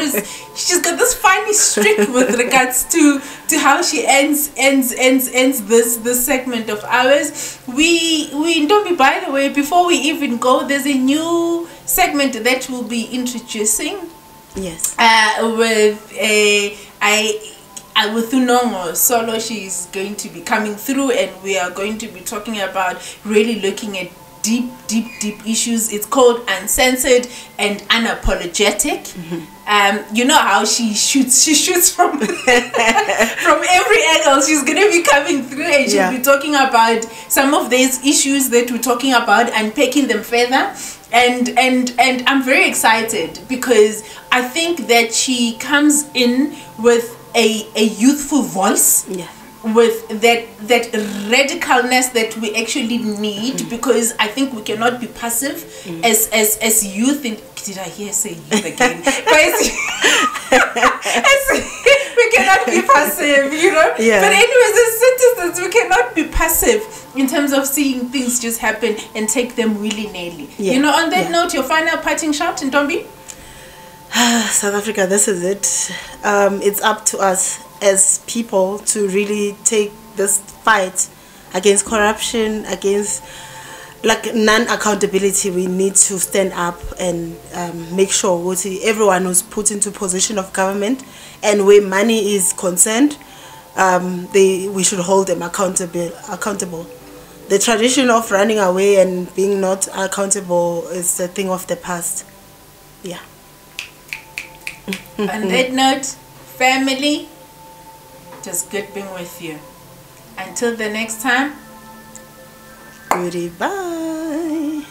she's got this funny streak with regards to how she ends this segment of ours. We Ntombi, by the way, before we even go, there's a new segment that we'll be introducing. Yes. With Unongo Solo, she's going to be coming through, and we are going to be talking about really looking at deep issues. It's called Uncensored and Unapologetic. You know how she shoots from from every angle. She's gonna be coming through and she'll be talking about some of these issues that we're talking about and picking them further. And I'm very excited because I think that she comes in with a youthful voice, with that radicalness that we actually need, because I think we cannot be passive as youth. Did I hear say youth again? We cannot be passive, you know. But anyways, as citizens, we cannot be passive in terms of seeing things just happen and take them willy-nilly. You know, on that note, your final parting shot, Ntombi? South Africa, this is it. It's up to us as people to really take this fight against corruption, against like non-accountability. We need to stand up and make sure everyone who's put into position of government and where money is concerned, we should hold them accountable. The tradition of running away and being not accountable is a thing of the past. On that note, family, just good being with you. Until the next time, goodbye.